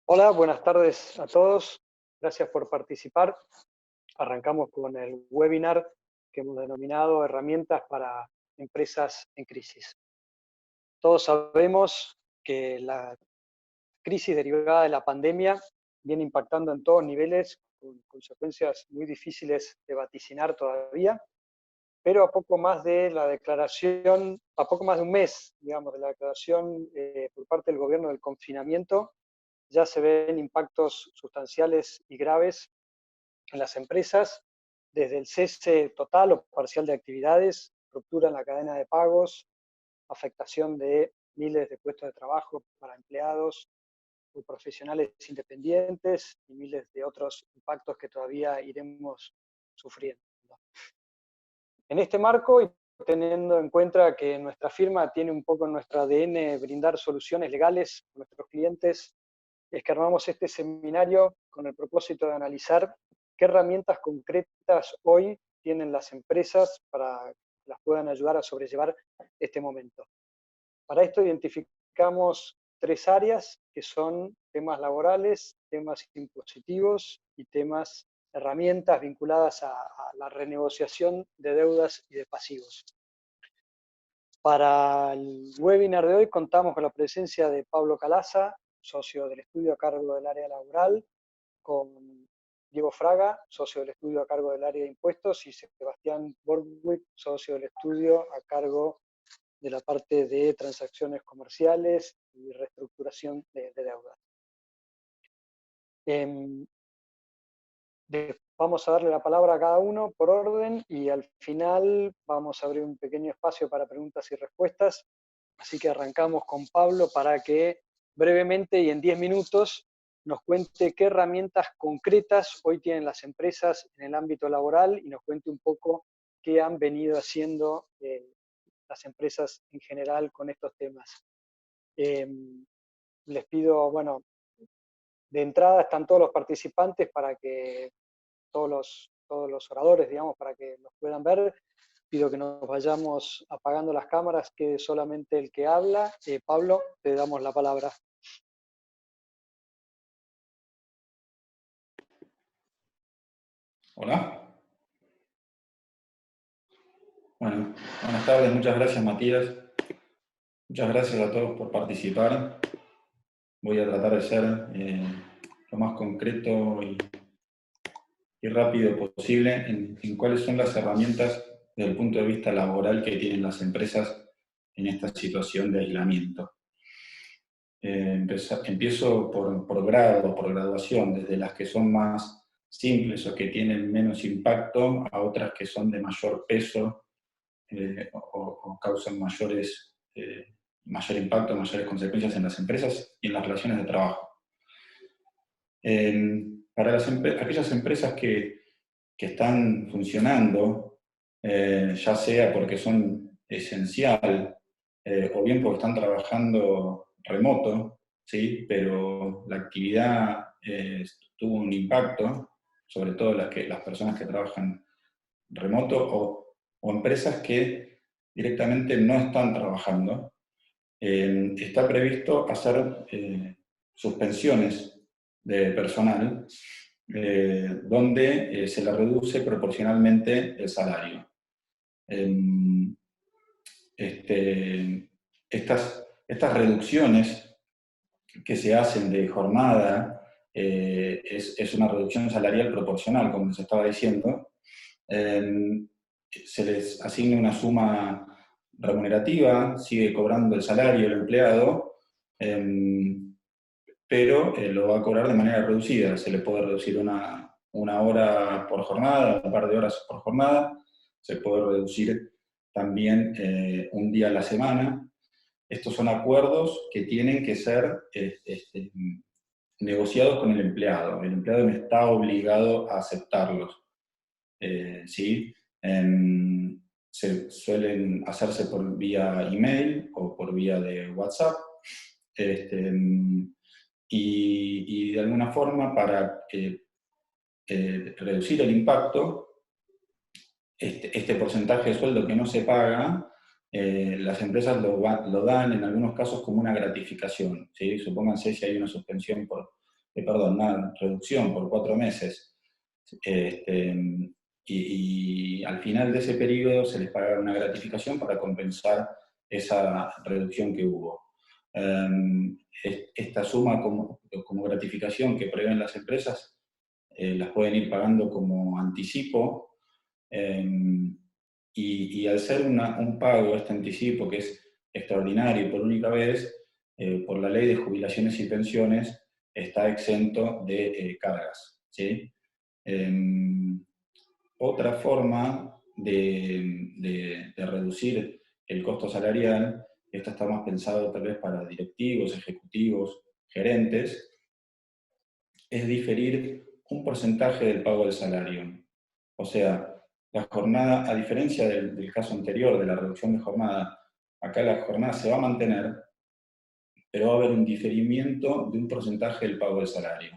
Hola, buenas tardes a todos. Gracias por participar. Arrancamos con el webinar que hemos denominado Herramientas para empresas en crisis. Todos sabemos que la crisis derivada de la pandemia viene impactando en todos niveles, con consecuencias muy difíciles de vaticinar todavía, pero a poco más de la declaración, a poco más de un mes, digamos, de la declaración por parte del gobierno del confinamiento, ya se ven impactos sustanciales y graves en las empresas, desde el cese total o parcial de actividades, ruptura en la cadena de pagos, afectación de miles de puestos de trabajo para empleados o profesionales independientes y miles de otros impactos que todavía iremos sufriendo. En este marco, y teniendo en cuenta que nuestra firma tiene un poco en nuestro ADN brindar soluciones legales a nuestros clientes, es que armamos este seminario con el propósito de analizar qué herramientas concretas hoy tienen las empresas para que las puedan ayudar a sobrellevar este momento. Para esto identificamos tres áreas que son temas laborales, temas impositivos y temas, herramientas vinculadas a la renegociación de deudas y de pasivos. Para el webinar de hoy contamos con la presencia de Pablo Calaza, socio del estudio a cargo del área laboral, con Diego Fraga, socio del estudio a cargo del área de impuestos, y Sebastián Borgwick, socio del estudio a cargo de la parte de transacciones comerciales y reestructuración de deudas. Vamos a darle la palabra a cada uno por orden y al final vamos a abrir un pequeño espacio para preguntas y respuestas. Así que arrancamos con Pablo para que brevemente y en 10 minutos nos cuente qué herramientas concretas hoy tienen las empresas en el ámbito laboral y nos cuente un poco qué han venido haciendo las empresas en general con estos temas. Les pido, bueno, de entrada están todos los participantes para que todos los oradores, digamos, para que nos puedan ver. Pido que nos vayamos apagando las cámaras, quede solamente el que habla. Pablo, te damos la palabra. Hola. Bueno, buenas tardes, muchas gracias Matías. Muchas gracias a todos por participar. Voy a tratar de ser lo más concreto y rápido posible en cuáles son las herramientas desde el punto de vista laboral que tienen las empresas en esta situación de aislamiento. Empiezo por grado, por graduación, desde las que son más simples o que tienen menos impacto a otras que son de mayor peso o causan mayor impacto, mayores consecuencias en las empresas y en las relaciones de trabajo. Para aquellas empresas que están funcionando, ya sea porque son esencial o bien porque están trabajando remoto, ¿sí? Pero la actividad tuvo un impacto, sobre todo las personas que trabajan remoto o empresas que directamente no están trabajando, está previsto hacer suspensiones de personal donde se le reduce proporcionalmente el salario. Estas reducciones que se hacen de jornada es una reducción salarial proporcional, como les estaba diciendo. Se les asigna una suma remunerativa, sigue cobrando el salario el empleado, pero lo va a cobrar de manera reducida. Se le puede reducir una hora por jornada, un par de horas por jornada, se puede reducir también un día a la semana. Estos son acuerdos que tienen que ser negociados con el empleado. El empleado no está obligado a aceptarlos. ¿Sí? Se suelen hacerse por vía email o por vía de WhatsApp. Y de alguna forma, para reducir el impacto, este porcentaje de sueldo que no se paga, las empresas lo dan en algunos casos como una gratificación, ¿sí? Supónganse si hay una suspensión por perdón, una reducción por 4 meses, y al final de ese periodo se les paga una gratificación para compensar esa reducción que hubo. Esta suma como gratificación que prevén las empresas, las pueden ir pagando como anticipo, y al ser un pago, este anticipo, que es extraordinario y por única vez, por la ley de jubilaciones y pensiones, está exento de cargas, ¿sí? Otra forma de reducir el costo salarial, esto está más pensado tal vez para directivos, ejecutivos, gerentes, es diferir un porcentaje del pago del salario. O sea, la jornada, a diferencia del caso anterior de la reducción de jornada, acá la jornada se va a mantener, pero va a haber un diferimiento de un porcentaje del pago del salario.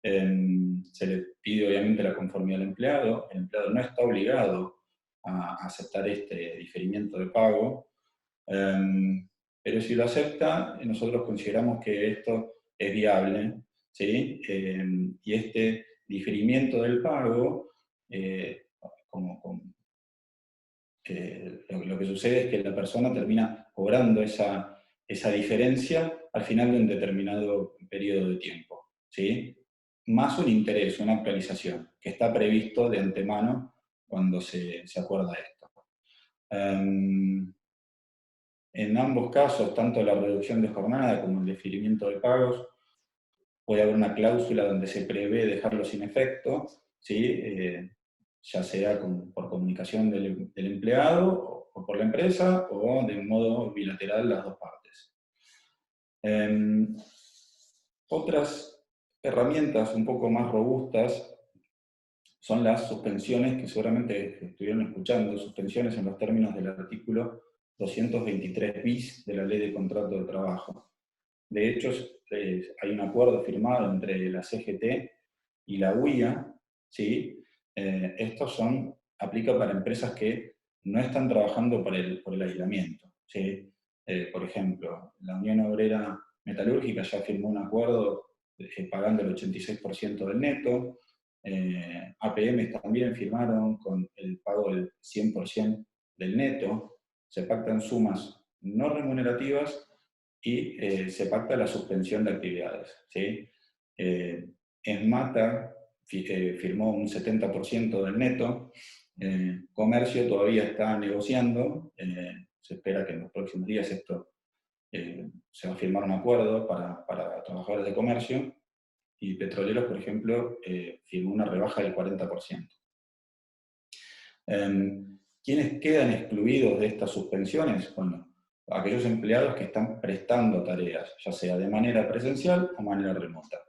Se le pide obviamente la conformidad al empleado, el empleado no está obligado a aceptar este diferimiento de pago, pero si lo acepta, nosotros consideramos que esto es viable, ¿sí? Y este diferimiento del pago, lo que sucede es que la persona termina cobrando esa diferencia al final de un determinado periodo de tiempo, ¿sí? Más un interés, una actualización, que está previsto de antemano cuando se acuerda esto. En ambos casos, tanto la reducción de jornada como el diferimiento de pagos, puede haber una cláusula donde se prevé dejarlo sin efecto, ¿sí? Ya sea por comunicación del empleado o por la empresa, o de un modo bilateral las dos partes. Otras herramientas un poco más robustas son las suspensiones, que seguramente estuvieron escuchando, suspensiones en los términos del artículo 223 bis de la Ley de Contrato de Trabajo. De hecho, hay un acuerdo firmado entre la CGT y la UIA, ¿sí? Estos aplica para empresas que no están trabajando por el aislamiento, ¿sí? Por ejemplo, la Unión Obrera Metalúrgica ya firmó un acuerdo pagando el 86% del neto, APM también firmaron con el pago del 100% del neto, se pactan sumas no remunerativas y se pacta la suspensión de actividades, ¿sí? ESMATA firmó un 70% del neto, Comercio todavía está negociando, se espera que en los próximos días se va a firmar un acuerdo para trabajadores de comercio, y Petroleros, por ejemplo, firmó una rebaja del 40%. ¿Quiénes quedan excluidos de estas suspensiones? Bueno, aquellos empleados que están prestando tareas, ya sea de manera presencial o manera remota.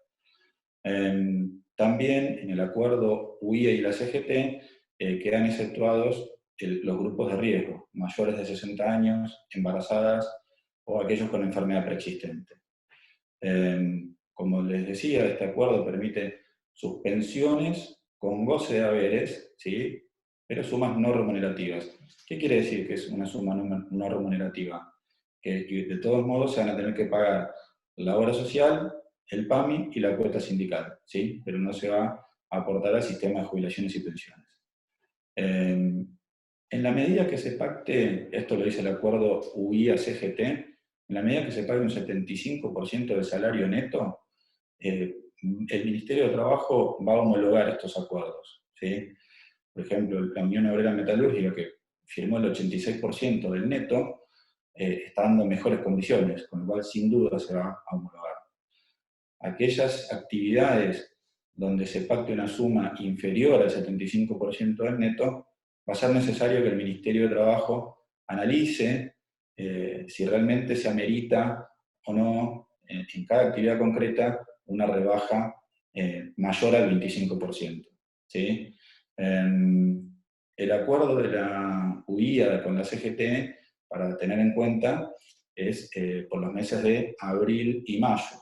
También en el acuerdo UIA y la CGT quedan exceptuados los grupos de riesgo, mayores de 60 años, embarazadas o aquellos con enfermedad preexistente. Como les decía, este acuerdo permite suspensiones con goce de haberes, ¿sí? Pero sumas no remunerativas. ¿Qué quiere decir que es una suma no remunerativa? Que de todos modos se van a tener que pagar la obra social, el PAMI y la cuota sindical, ¿sí? Pero no se va a aportar al sistema de jubilaciones y pensiones. En la medida que se pacte, esto lo dice el acuerdo UIA-CGT, en la medida que se pague un 75% del salario neto, el Ministerio de Trabajo va a homologar estos acuerdos, ¿sí? Por ejemplo, la Unión Obrera Metalúrgica, que firmó el 86% del neto, está dando mejores condiciones, con lo cual sin duda se va a homologar. Aquellas actividades donde se pacte una suma inferior al 75% del neto, va a ser necesario que el Ministerio de Trabajo analice si realmente se amerita o no en cada actividad concreta una rebaja mayor al 25%. ¿Sí? El acuerdo de la UIA con la CGT, para tener en cuenta, es por los meses de abril y mayo.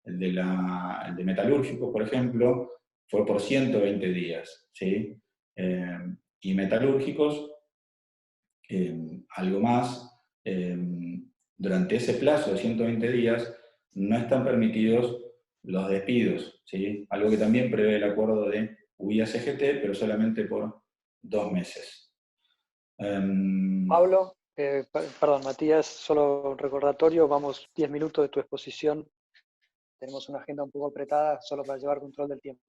El de metalúrgico, por ejemplo, fue por 120 días, ¿sí? Y metalúrgicos, algo más, durante ese plazo de 120 días, no están permitidos los despidos, ¿sí? Algo que también prevé el acuerdo de UIA-CGT, pero solamente por 2 meses. Pablo, perdón, Matías, solo un recordatorio, vamos 10 minutos de tu exposición. Tenemos una agenda un poco apretada, solo para llevar control del tiempo.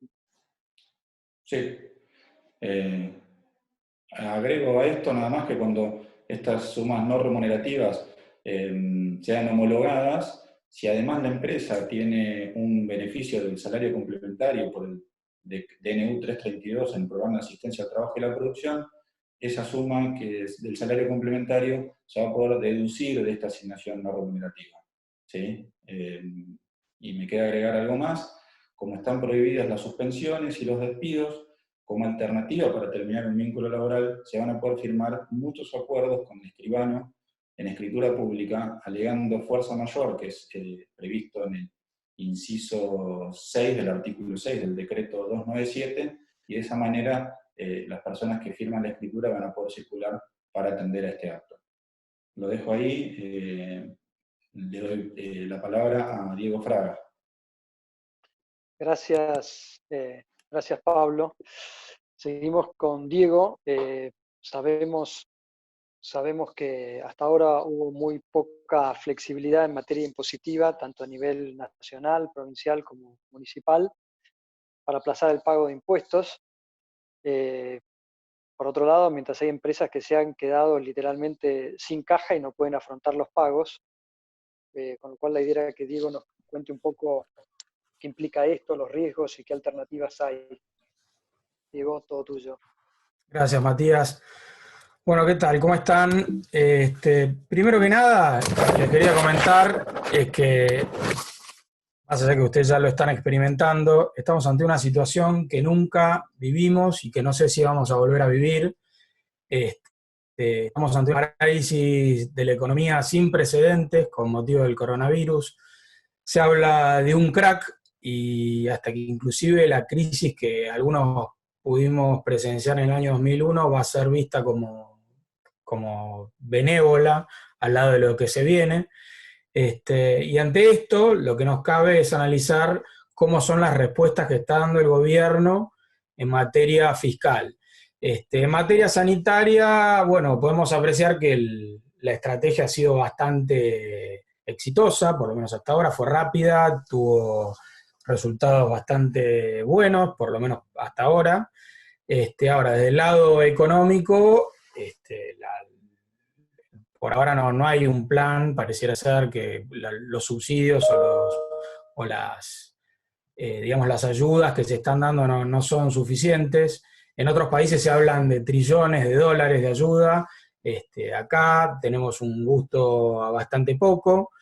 Sí. Agrego a esto nada más que cuando estas sumas no remunerativas sean homologadas, si además la empresa tiene un beneficio del salario complementario por el DNU 332 en el programa de asistencia al trabajo y la producción, esa suma que es del salario complementario se va a poder deducir de esta asignación no remunerativa, ¿sí? Y me queda agregar algo más: como están prohibidas las suspensiones y los despidos, como alternativa para terminar un vínculo laboral, se van a poder firmar muchos acuerdos con el escribano en escritura pública, alegando fuerza mayor, que es previsto en el inciso 6 del artículo 6 del decreto 297, y de esa manera las personas que firman la escritura van a poder circular para atender a este acto. Lo dejo ahí, le doy la palabra a Diego Fraga. Gracias, gracias Pablo. Seguimos con Diego. Sabemos que hasta ahora hubo muy poca flexibilidad en materia impositiva, tanto a nivel nacional, provincial como municipal, para aplazar el pago de impuestos. Por otro lado, mientras hay empresas que se han quedado literalmente sin caja y no pueden afrontar los pagos, con lo cual la idea era que Diego nos cuente un poco qué implica esto, los riesgos y qué alternativas hay. Diego, todo tuyo. Gracias, Matías. Bueno, ¿qué tal? ¿Cómo están? Primero que nada, les quería comentar es que, más allá de que ustedes ya lo están experimentando, estamos ante una situación que nunca vivimos y que no sé si vamos a volver a vivir. Estamos ante una crisis de la economía sin precedentes con motivo del coronavirus. Se habla de un crack y hasta que inclusive la crisis que algunos pudimos presenciar en el año 2001 va a ser vista como benévola al lado de lo que se viene. Y ante esto, lo que nos cabe es analizar cómo son las respuestas que está dando el gobierno en materia fiscal. En materia sanitaria, bueno, podemos apreciar que la estrategia ha sido bastante exitosa, por lo menos hasta ahora, fue rápida, tuvo resultados bastante buenos, por lo menos hasta ahora. Ahora, desde el lado económico, por ahora no hay un plan, pareciera ser que los subsidios o las ayudas que se están dando no son suficientes. En otros países se hablan de trillones de dólares de ayuda. Acá tenemos un gusto a bastante poco.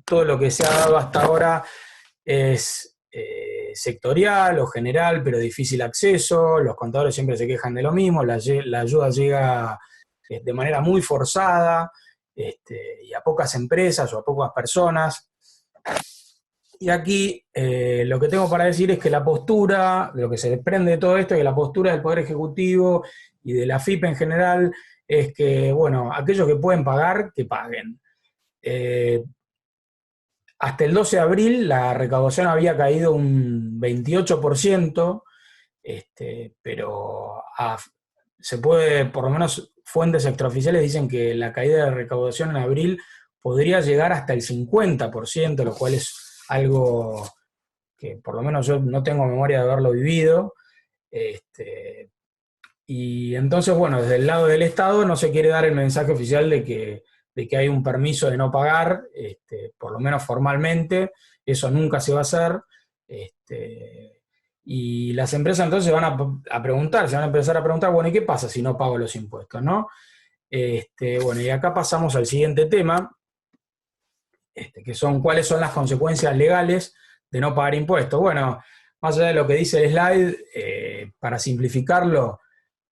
Todo lo que se ha dado hasta ahora es sectorial o general, pero difícil acceso. Los contadores siempre se quejan de lo mismo. La ayuda llega de manera muy forzada y a pocas empresas o a pocas personas. Y aquí lo que tengo para decir es que la postura, de lo que se desprende de todo esto, es que la postura del Poder Ejecutivo y de la AFIP en general es que, bueno, aquellos que pueden pagar, que paguen. Hasta el 12 de abril la recaudación había caído un 28%, pero se puede, por lo menos fuentes extraoficiales dicen que la caída de recaudación en abril podría llegar hasta el 50%, lo cual es algo que por lo menos yo no tengo memoria de haberlo vivido. Y entonces, bueno, desde el lado del Estado no se quiere dar el mensaje oficial de que hay un permiso de no pagar, por lo menos formalmente. Eso nunca se va a hacer. Y las empresas entonces se van a preguntar, se van a empezar a preguntar, bueno, ¿y qué pasa si no pago los impuestos, no? Bueno, y acá pasamos al siguiente tema, que son cuáles son las consecuencias legales de no pagar impuestos. Bueno, más allá de lo que dice el slide, para simplificarlo,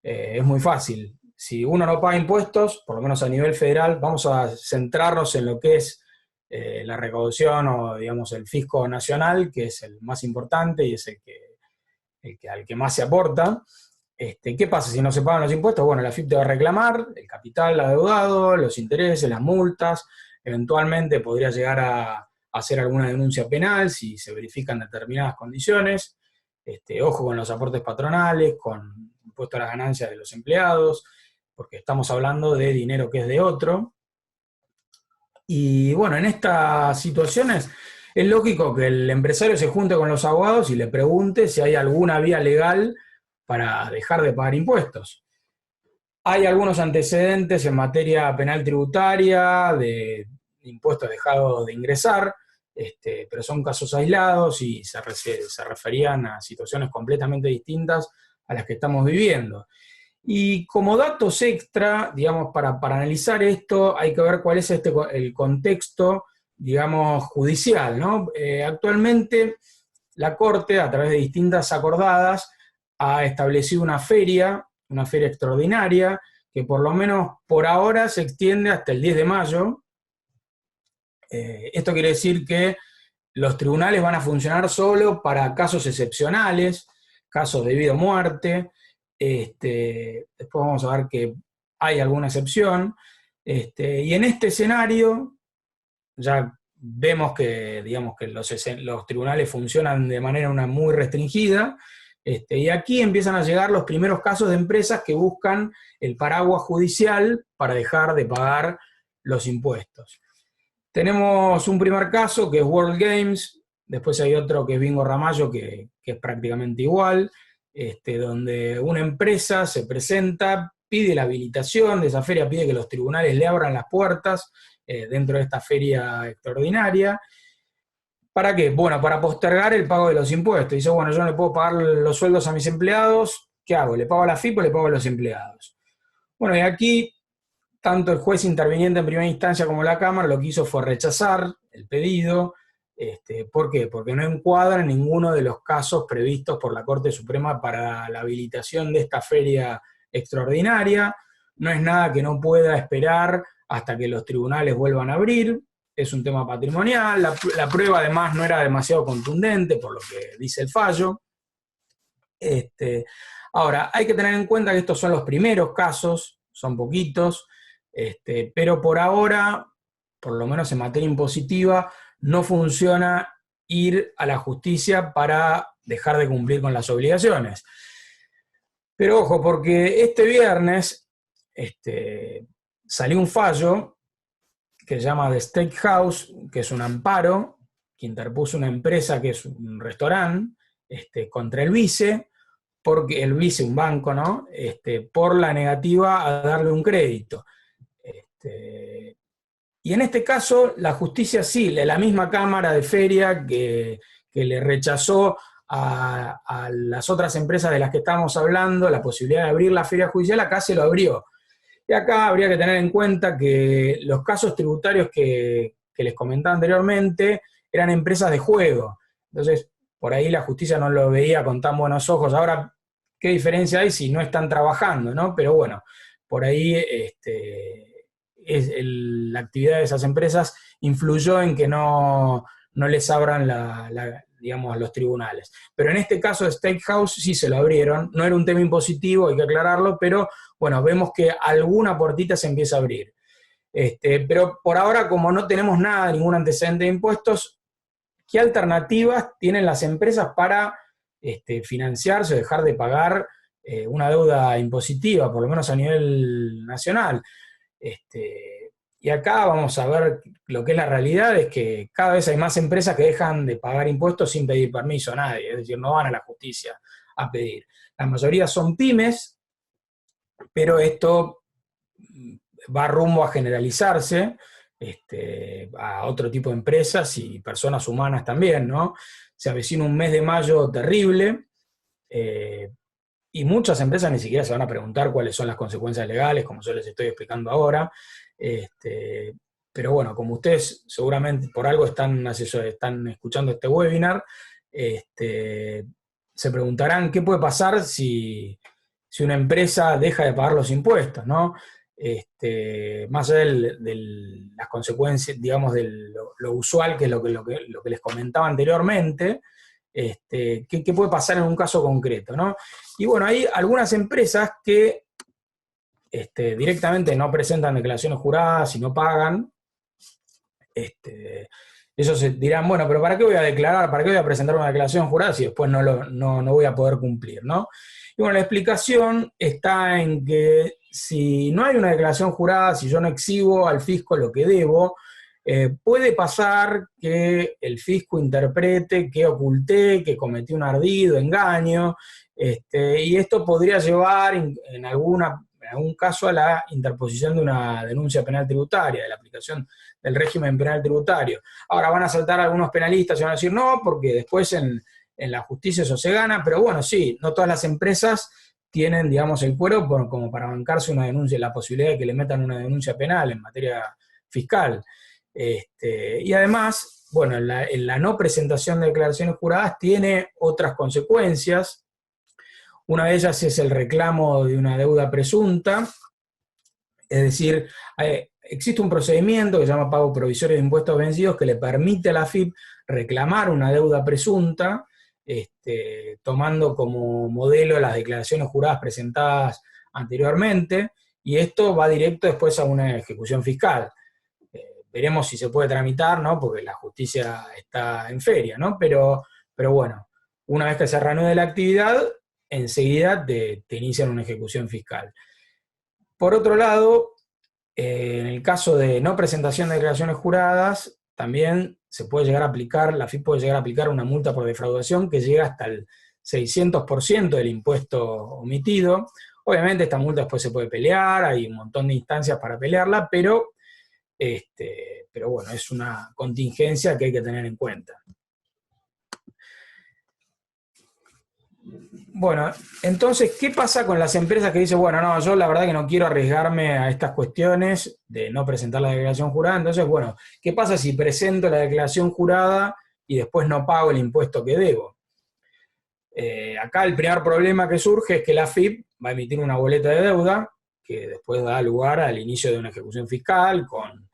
es muy fácil. Si uno no paga impuestos, por lo menos a nivel federal, vamos a centrarnos en lo que es la recaudación o, digamos, el fisco nacional, que es el más importante y es al que más se aporta. ¿Qué pasa si no se pagan los impuestos? Bueno, la AFIP te va a reclamar el capital adeudado, los intereses, las multas, eventualmente podría llegar a hacer alguna denuncia penal si se verifican determinadas condiciones. Ojo con los aportes patronales, con impuesto a las ganancias de los empleados, porque estamos hablando de dinero que es de otro. Y bueno, en estas situaciones es lógico que el empresario se junte con los abogados y le pregunte si hay alguna vía legal para dejar de pagar impuestos. Hay algunos antecedentes en materia penal tributaria, de impuestos dejados de ingresar, pero son casos aislados y se referían a situaciones completamente distintas a las que estamos viviendo. Y como datos extra, digamos, para analizar esto, hay que ver cuál es el contexto, digamos, judicial, ¿no? Actualmente, la Corte, a través de distintas acordadas, ha establecido una feria extraordinaria, que por lo menos por ahora se extiende hasta el 10 de mayo. Esto quiere decir que los tribunales van a funcionar solo para casos excepcionales, casos de vida o muerte. Después vamos a ver que hay alguna excepción. Y en este escenario ya vemos que, digamos, que los tribunales funcionan de manera muy restringida, y aquí empiezan a llegar los primeros casos de empresas que buscan el paraguas judicial para dejar de pagar los impuestos. Tenemos un primer caso que es World Games, después hay otro que es Bingo Ramallo, que es prácticamente igual, donde una empresa se presenta, pide la habilitación de esa feria, pide que los tribunales le abran las puertas dentro de esta feria extraordinaria. ¿Para qué? Bueno, para postergar el pago de los impuestos. Dice, bueno, yo no le puedo pagar los sueldos a mis empleados, ¿qué hago? ¿Le pago a la FIP o le pago a los empleados? Bueno, y aquí, tanto el juez interviniente en primera instancia como la Cámara lo que hizo fue rechazar el pedido. ¿Por qué? Porque no encuadra en ninguno de los casos previstos por la Corte Suprema para la habilitación de esta feria extraordinaria. No es nada que no pueda esperar hasta que los tribunales vuelvan a abrir. Es un tema patrimonial, la prueba además no era demasiado contundente, por lo que dice el fallo. Ahora, hay que tener en cuenta que estos son los primeros casos, son poquitos, pero por ahora, por lo menos en materia impositiva, no funciona ir a la justicia para dejar de cumplir con las obligaciones. Pero ojo, porque este viernes salió un fallo que se llama The Steakhouse, que es un amparo que interpuso una empresa que es un restaurante contra el vice, porque el vice, un banco, ¿no? Por la negativa a darle un crédito. Y en este caso, la justicia sí, la misma Cámara de Feria que le rechazó a las otras empresas de las que estamos hablando la posibilidad de abrir la feria judicial, acá se lo abrió. Y acá habría que tener en cuenta que los casos tributarios que les comentaba anteriormente eran empresas de juego. Entonces, por ahí la justicia no lo veía con tan buenos ojos. Ahora, ¿qué diferencia hay si no están trabajando, ¿no? Pero bueno, por ahí la actividad de esas empresas influyó en que no les abran digamos, los tribunales. Pero en este caso de Steakhouse sí se lo abrieron. No era un tema impositivo, hay que aclararlo, pero bueno, vemos que alguna puertita se empieza a abrir. Pero por ahora, como no tenemos nada, ningún antecedente de impuestos, ¿qué alternativas tienen las empresas para financiarse o dejar de pagar una deuda impositiva, por lo menos a nivel nacional? Y acá vamos a ver lo que es la realidad, es que cada vez hay más empresas que dejan de pagar impuestos sin pedir permiso a nadie, es decir, no van a la justicia a pedir. La mayoría son pymes, pero esto va rumbo a generalizarse a otro tipo de empresas y personas humanas también, ¿no? Se avecina un mes de mayo terrible, y muchas empresas ni siquiera se van a preguntar cuáles son las consecuencias legales, como yo les estoy explicando ahora. Pero bueno, como ustedes seguramente por algo están escuchando este webinar, se preguntarán qué puede pasar si una empresa deja de pagar los impuestos, ¿no? Más allá de las consecuencias, digamos, de lo usual, que es lo que les comentaba anteriormente, ¿qué puede pasar en un caso concreto, ¿no? Y bueno, hay algunas empresas que directamente no presentan declaraciones juradas y no pagan, Ellos dirán, bueno, pero ¿para qué voy a declarar? ¿Para qué voy a presentar una declaración jurada si después no voy a poder cumplir, ¿no? Y bueno, la explicación está en que si no hay una declaración jurada, si yo no exhibo al fisco lo que debo, puede pasar que el fisco interprete que oculté, que cometí un ardido, engaño, y esto podría llevar en algún caso a la interposición de una denuncia penal tributaria, de la aplicación del régimen penal tributario. Ahora van a saltar algunos penalistas y van a decir no, porque después en la justicia eso se gana, pero bueno, sí, no todas las empresas tienen, digamos, el cuero como para bancarse una denuncia, la posibilidad de que le metan una denuncia penal en materia fiscal. Y además, bueno, en la no presentación de declaraciones juradas tiene otras consecuencias. Una de ellas es el reclamo de una deuda presunta, es decir, existe un procedimiento que se llama pago provisorio de impuestos vencidos que le permite a la AFIP reclamar una deuda presunta, tomando como modelo las declaraciones juradas presentadas anteriormente, y esto va directo después a una ejecución fiscal. Veremos si se puede tramitar, ¿no? Porque la justicia está en feria, ¿no? Pero bueno, una vez que se reanude la actividad, enseguida te inician una ejecución fiscal. Por otro lado, en el caso de no presentación de declaraciones juradas, también se puede llegar a aplicar, la AFIP puede llegar a aplicar una multa por defraudación que llega hasta el 600% del impuesto omitido. Obviamente esta multa después se puede pelear, hay un montón de instancias para pelearla, pero bueno, es una contingencia que hay que tener en cuenta. Bueno, entonces, ¿qué pasa con las empresas que dicen, bueno, no, yo la verdad que no quiero arriesgarme a estas cuestiones de no presentar la declaración jurada? Entonces, bueno, ¿qué pasa si presento la declaración jurada y después no pago el impuesto que debo? Acá el primer problema que surge es que la AFIP va a emitir una boleta de deuda que después da lugar al inicio de una ejecución fiscal con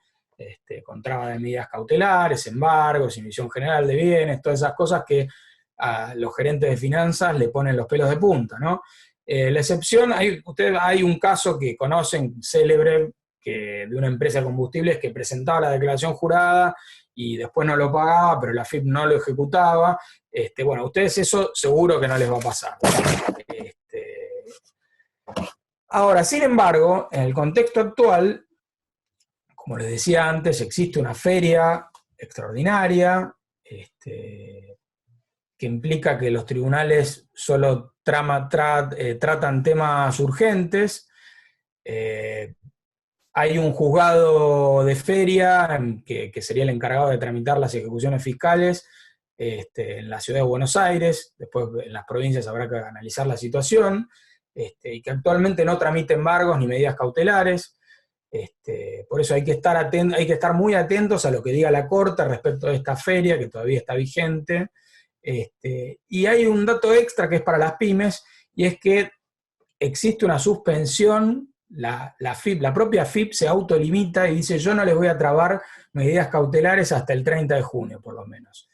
traba de medidas cautelares, embargos, emisión general de bienes, todas esas cosas que a los gerentes de finanzas le ponen los pelos de punta, ¿no? La excepción, hay un caso que conocen, célebre, de una empresa de combustibles que presentaba la declaración jurada y después no lo pagaba, pero la AFIP no lo ejecutaba. Bueno, a ustedes eso seguro que no les va a pasar. Ahora, sin embargo, en el contexto actual, como les decía antes, existe una feria extraordinaria, que implica que los tribunales solo tratan temas urgentes. Hay un juzgado de feria que sería el encargado de tramitar las ejecuciones fiscales en la ciudad de Buenos Aires. Después en las provincias habrá que analizar la situación, y que actualmente no tramite embargos ni medidas cautelares. Por eso hay que estar muy atentos a lo que diga la Corte respecto de esta feria, que todavía está vigente. Y hay un dato extra que es para las pymes, y es que existe una suspensión, la propia AFIP se autolimita y dice yo no les voy a trabar medidas cautelares hasta el 30 de junio, por lo menos.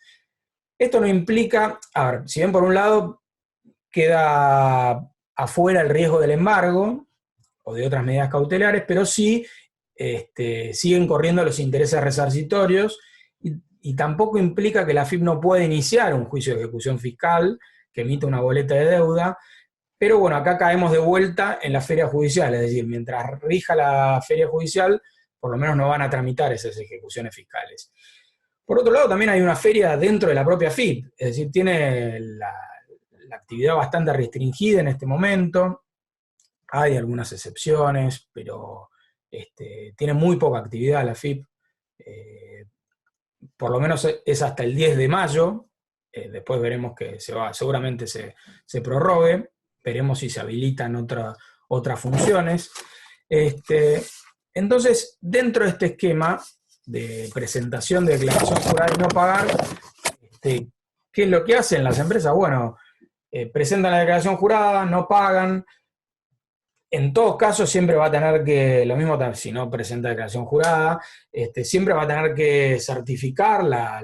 Esto no implica, a ver, si bien por un lado queda afuera el riesgo del embargo o de otras medidas cautelares, pero sí siguen corriendo los intereses resarcitorios, y tampoco implica que la AFIP no pueda iniciar un juicio de ejecución fiscal que emita una boleta de deuda, pero bueno, acá caemos de vuelta en la feria judicial, es decir, mientras rija la feria judicial, por lo menos no van a tramitar esas ejecuciones fiscales. Por otro lado, también hay una feria dentro de la propia AFIP, es decir, tiene la actividad bastante restringida en este momento, hay algunas excepciones, pero tiene muy poca actividad la AFIP. Por lo menos es hasta el 10 de mayo, después veremos que seguramente se prorrogue, veremos si se habilitan otras funciones. Entonces, dentro de este esquema de presentación de declaración jurada y no pagar, ¿qué es lo que hacen las empresas? Bueno, presentan la declaración jurada, no pagan. En todos casos siempre va a tener que, lo mismo si no presenta declaración jurada, siempre va a tener que certificar la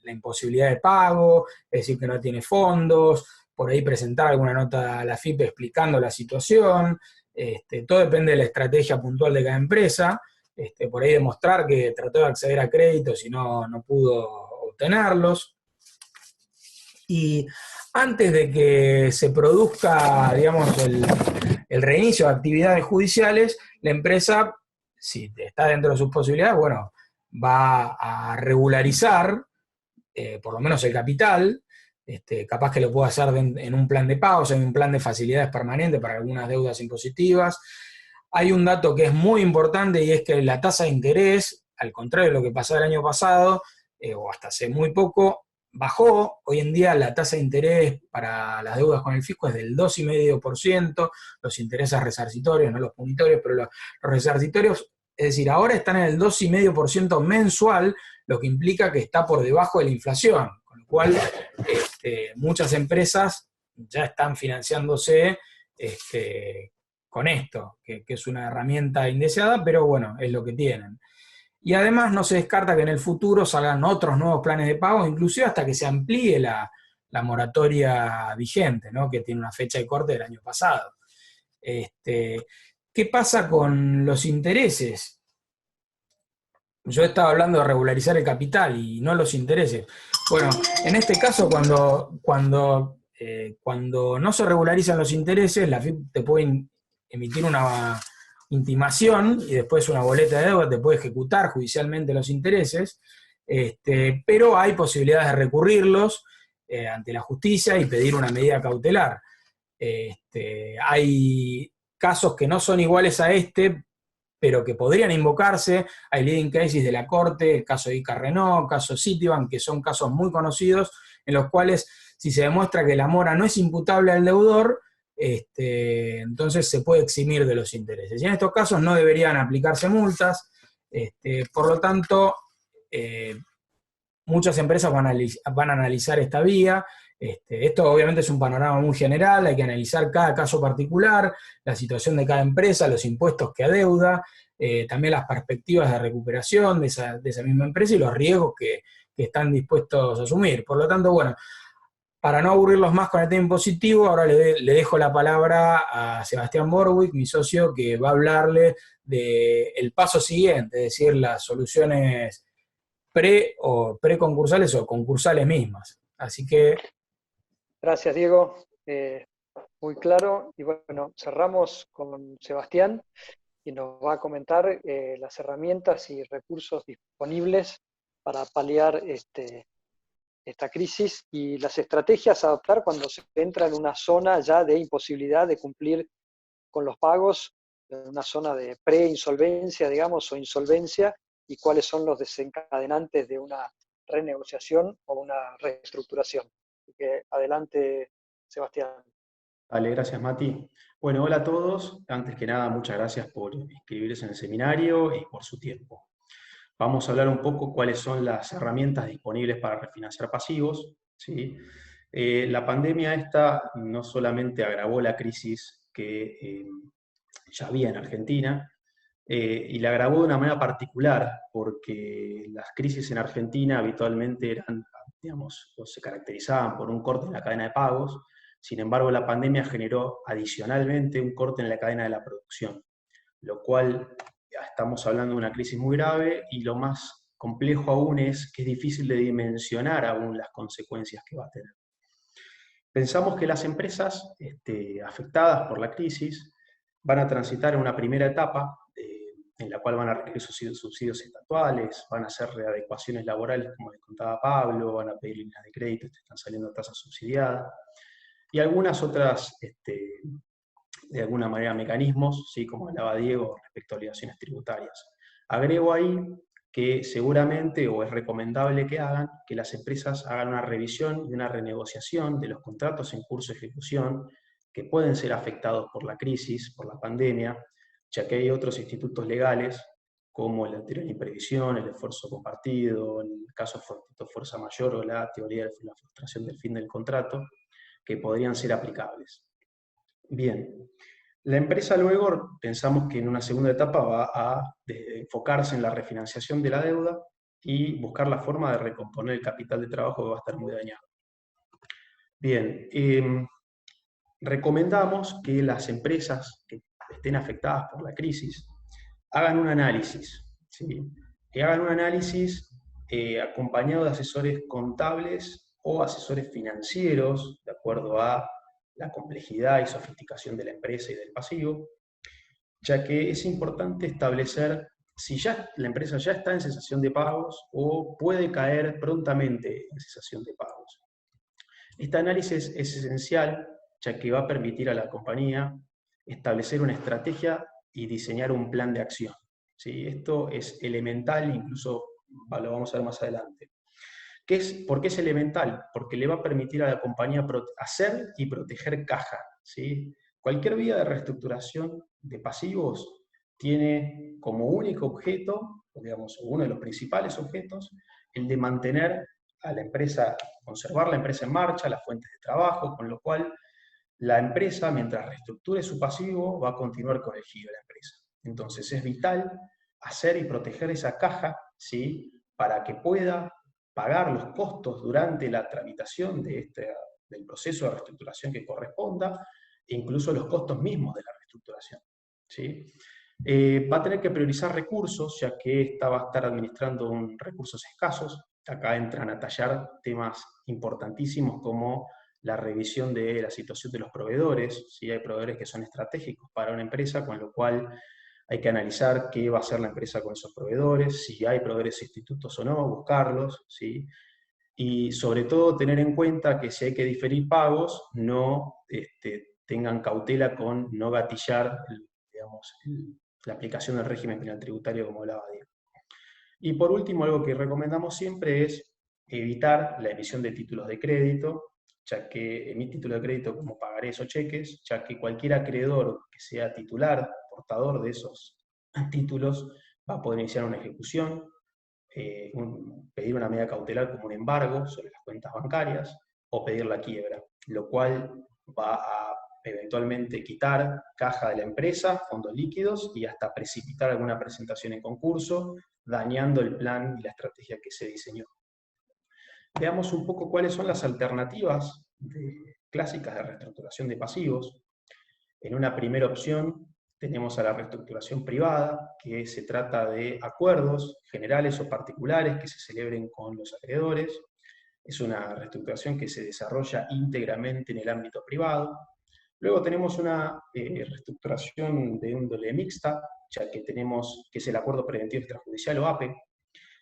imposibilidad de pago, es decir, que no tiene fondos, por ahí presentar alguna nota a la AFIP explicando la situación. Todo depende de la estrategia puntual de cada empresa, por ahí demostrar que trató de acceder a créditos y no pudo obtenerlos. Y antes de que se produzca, digamos, el reinicio de actividades judiciales, la empresa, si está dentro de sus posibilidades, bueno, va a regularizar por lo menos el capital, capaz que lo puede hacer en un plan de pagos, en un plan de facilidades permanentes para algunas deudas impositivas. Hay un dato que es muy importante y es que la tasa de interés, al contrario de lo que pasó el año pasado, o hasta hace muy poco, bajó. Hoy en día la tasa de interés para las deudas con el fisco es del 2,5%, los intereses resarcitorios, no los punitorios, pero los resarcitorios, es decir, ahora están en el 2,5% mensual, lo que implica que está por debajo de la inflación, con lo cual muchas empresas ya están financiándose con esto, que es una herramienta indeseada, pero bueno, es lo que tienen. Y además no se descarta que en el futuro salgan otros nuevos planes de pago, inclusive hasta que se amplíe la moratoria vigente, ¿no? Que tiene una fecha de corte del año pasado. ¿Qué pasa con los intereses? Yo estaba hablando de regularizar el capital y no los intereses. Bueno, en este caso, cuando no se regularizan los intereses, la FIP te puede emitir una intimación y después una boleta de deuda, te puede ejecutar judicialmente los intereses, pero hay posibilidades de recurrirlos ante la justicia y pedir una medida cautelar. Hay casos que no son iguales a pero que podrían invocarse. Hay leading cases de la Corte, el caso de Ica Renault, caso Citibank, que son casos muy conocidos, en los cuales si se demuestra que la mora no es imputable al deudor, entonces se puede eximir de los intereses. Y en estos casos no deberían aplicarse multas, por lo tanto, muchas empresas van a analizar esta vía. Esto obviamente es un panorama muy general, hay que analizar cada caso particular, la situación de cada empresa, los impuestos que adeuda, también las perspectivas de recuperación de esa misma empresa y los riesgos que están dispuestos a asumir. Por lo tanto, bueno, para no aburrirlos más con el tema impositivo, ahora le dejo la palabra a Sebastián Borwick, mi socio, que va a hablarle del paso siguiente, es decir, las soluciones preconcursales o concursales mismas. Así que... Gracias, Diego. Muy claro. Y bueno, cerramos con Sebastián y nos va a comentar las herramientas y recursos disponibles para paliar esta crisis y las estrategias a adoptar cuando se entra en una zona ya de imposibilidad de cumplir con los pagos, en una zona de pre-insolvencia, digamos, o insolvencia, y cuáles son los desencadenantes de una renegociación o una reestructuración. Así que adelante, Sebastián. Vale, gracias, Mati. Bueno, hola a todos. Antes que nada, muchas gracias por inscribirse en el seminario y por su tiempo. Vamos a hablar un poco cuáles son las herramientas disponibles para refinanciar pasivos, ¿sí? La pandemia esta no solamente agravó la crisis que ya había en Argentina, y la agravó de una manera particular, porque las crisis en Argentina habitualmente eran, digamos, o se caracterizaban por un corte en la cadena de pagos. Sin embargo, la pandemia generó adicionalmente un corte en la cadena de la producción, lo cual estamos hablando de una crisis muy grave, y lo más complejo aún es que es difícil de dimensionar aún las consecuencias que va a tener. Pensamos que las empresas afectadas por la crisis van a transitar en una primera etapa en la cual van a requerir subsidios estatuales, van a hacer readecuaciones laborales, como les contaba Pablo, van a pedir líneas de crédito, están saliendo tasas subsidiadas, y algunas otras, de alguna manera, mecanismos, ¿sí? Como hablaba Diego, respecto a obligaciones tributarias. Agrego ahí que seguramente, o es recomendable que las empresas hagan una revisión y una renegociación de los contratos en curso de ejecución que pueden ser afectados por la crisis, por la pandemia, ya que hay otros institutos legales, como el anterior imprevisión, el esfuerzo compartido, el caso fortuito fuerza mayor o la teoría de la frustración del fin del contrato, que podrían ser aplicables. Bien, la empresa luego pensamos que en una segunda etapa va a enfocarse en la refinanciación de la deuda y buscar la forma de recomponer el capital de trabajo que va a estar muy dañado. Bien, recomendamos que las empresas que estén afectadas por la crisis hagan un análisis ¿sí? Que hagan un análisis acompañado de asesores contables o asesores financieros, de acuerdo a la complejidad y sofisticación de la empresa y del pasivo, ya que es importante establecer si ya la empresa ya está en cesación de pagos o puede caer prontamente en cesación de pagos. Este análisis es esencial, ya que va a permitir a la compañía establecer una estrategia y diseñar un plan de acción. ¿Sí? Esto es elemental, incluso lo vamos a ver más adelante. ¿Por qué es elemental? Porque le va a permitir a la compañía hacer y proteger caja. ¿Sí? Cualquier vía de reestructuración de pasivos tiene como único objeto, digamos, uno de los principales objetos, el de mantener a la empresa, conservar la empresa en marcha, las fuentes de trabajo, con lo cual la empresa, mientras reestructure su pasivo, va a continuar con el giro de la empresa. Entonces es vital hacer y proteger esa caja, ¿sí? Para que pueda pagar los costos durante la tramitación del proceso de reestructuración que corresponda, e incluso los costos mismos de la reestructuración, ¿sí? Va a tener que priorizar recursos, ya que esta va a estar administrando recursos escasos. Acá entran a tallar temas importantísimos como la revisión de la situación de los proveedores. ¿Sí? Hay proveedores que son estratégicos para una empresa, con lo cual hay que analizar qué va a hacer la empresa con esos proveedores, si hay proveedores sustitutos o no, buscarlos, ¿sí? Y sobre todo tener en cuenta que si hay que diferir pagos, no tengan cautela con no gatillar, digamos, la aplicación del régimen penal tributario, como hablaba Diego. Y por último, algo que recomendamos siempre es evitar la emisión de títulos de crédito, ya que emitir títulos de crédito como pagarés o cheques, ya que cualquier acreedor que sea titular, portador de esos títulos, va a poder iniciar una ejecución, pedir una medida cautelar como un embargo sobre las cuentas bancarias, o pedir la quiebra, lo cual va a eventualmente quitar caja de la empresa, fondos líquidos, y hasta precipitar alguna presentación en concurso, dañando el plan y la estrategia que se diseñó. Veamos un poco cuáles son las alternativas clásicas de reestructuración de pasivos. En una primera opción tenemos a la reestructuración privada, que se trata de acuerdos generales o particulares que se celebren con los acreedores. Es una reestructuración que se desarrolla íntegramente en el ámbito privado. Luego tenemos una reestructuración de índole mixta, ya que tenemos, que es el acuerdo preventivo extrajudicial o APE,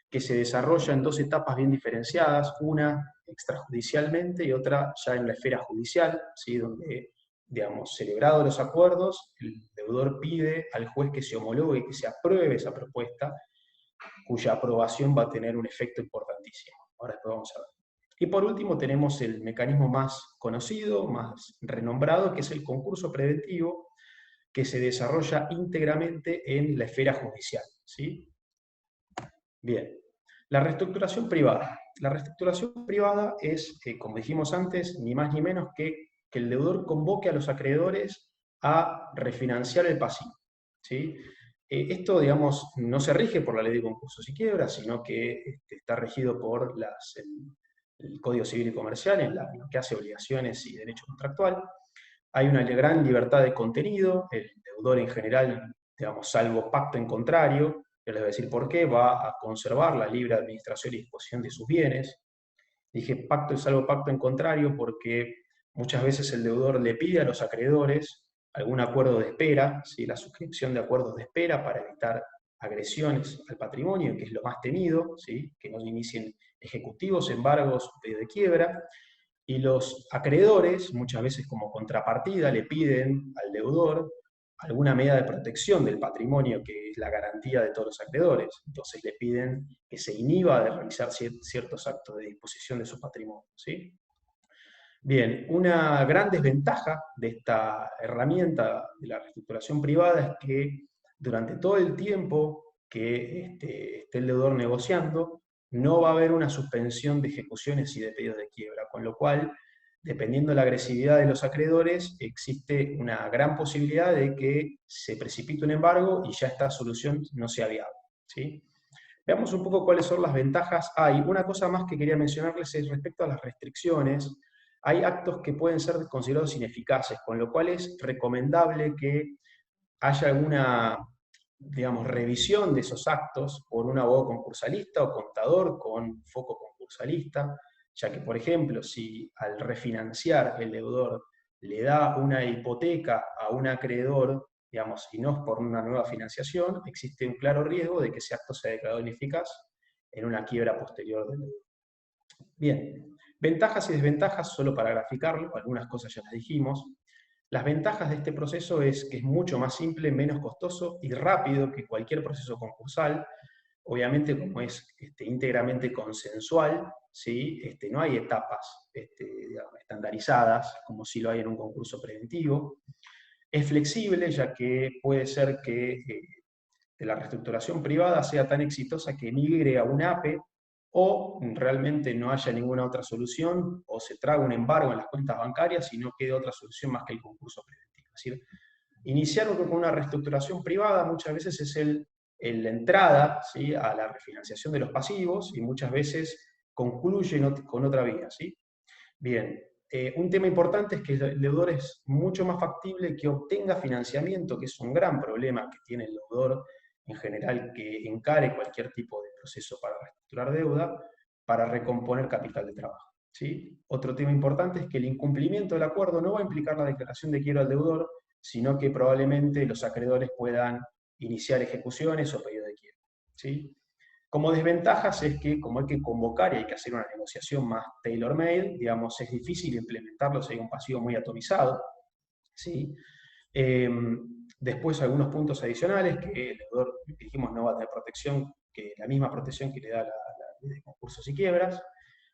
que se desarrolla en dos etapas bien diferenciadas, una extrajudicialmente y otra ya en la esfera judicial, ¿sí? Donde, digamos, celebrados los acuerdos, el deudor pide al juez que se homologue, que se apruebe esa propuesta, cuya aprobación va a tener un efecto importantísimo. Ahora después vamos a ver. Y por último tenemos el mecanismo más conocido, más renombrado, que es el concurso preventivo, que se desarrolla íntegramente en la esfera judicial, ¿sí? Bien, la reestructuración privada. La reestructuración privada es, como dijimos antes, ni más ni menos que el deudor convoque a los acreedores a refinanciar el pasivo, ¿sí? Esto, digamos, no se rige por la ley de concursos y quiebras, sino que está regido por el Código Civil y Comercial, en lo que hace obligaciones y derecho contractual. Hay una gran libertad de contenido, el deudor en general, digamos, salvo pacto en contrario, yo les voy a decir por qué, va a conservar la libre administración y disposición de sus bienes. Dije pacto y salvo pacto en contrario porque muchas veces el deudor le pide a los acreedores algún acuerdo de espera, ¿sí? La suscripción de acuerdos de espera para evitar agresiones al patrimonio, que es lo más temido, ¿sí? Que no inicien ejecutivos, embargos, pedido de quiebra. Y los acreedores, muchas veces como contrapartida, le piden al deudor alguna medida de protección del patrimonio, que es la garantía de todos los acreedores. Entonces le piden que se inhiba de realizar ciertos actos de disposición de su patrimonio, ¿sí? Bien, una gran desventaja de esta herramienta de la reestructuración privada es que durante todo el tiempo que esté el deudor negociando, no va a haber una suspensión de ejecuciones y de pedidos de quiebra, con lo cual, dependiendo de la agresividad de los acreedores, existe una gran posibilidad de que se precipite un embargo y ya esta solución no sea viable, ¿sí? Veamos un poco cuáles son las ventajas. Hay una cosa más que quería mencionarles es respecto a las restricciones. Hay actos que pueden ser considerados ineficaces, con lo cual es recomendable que haya alguna digamos, revisión de esos actos por un abogado concursalista o contador con foco concursalista, ya que, por ejemplo, si al refinanciar el deudor le da una hipoteca a un acreedor, digamos, y no es por una nueva financiación, existe un claro riesgo de que ese acto sea declarado ineficaz en una quiebra posterior del deudor. Bien, ventajas y desventajas, solo para graficarlo, algunas cosas ya las dijimos. Las ventajas de este proceso es que es mucho más simple, menos costoso y rápido que cualquier proceso concursal. Obviamente, como es íntegramente consensual, ¿sí? No hay etapas digamos, estandarizadas, como si lo hay en un concurso preventivo. Es flexible, ya que puede ser que la reestructuración privada sea tan exitosa que migre a un APE, o realmente no haya ninguna otra solución, o se traga un embargo en las cuentas bancarias y no quede otra solución más que el concurso preventivo. Es decir, iniciar con una reestructuración privada muchas veces es la entrada, ¿sí?, a la refinanciación de los pasivos, y muchas veces concluye con otra vía, ¿sí? Bien, un tema importante es que el deudor es mucho más factible que obtenga financiamiento, que es un gran problema que tiene el deudor en general, que encare cualquier tipo de proceso para reestructurar deuda, para recomponer capital de trabajo, ¿sí? Otro tema importante es que el incumplimiento del acuerdo no va a implicar la declaración de quiebra al deudor, sino que probablemente los acreedores puedan iniciar ejecuciones o pedido de quiebra, ¿sí? Como desventajas es que, como hay que convocar y hay que hacer una negociación más tailor-made, digamos, es difícil implementarlo si hay un pasivo muy atomizado, ¿sí? Después algunos puntos adicionales, que el deudor, dijimos, no va a tener protección, que la misma protección que le da la ley de concursos y quiebras,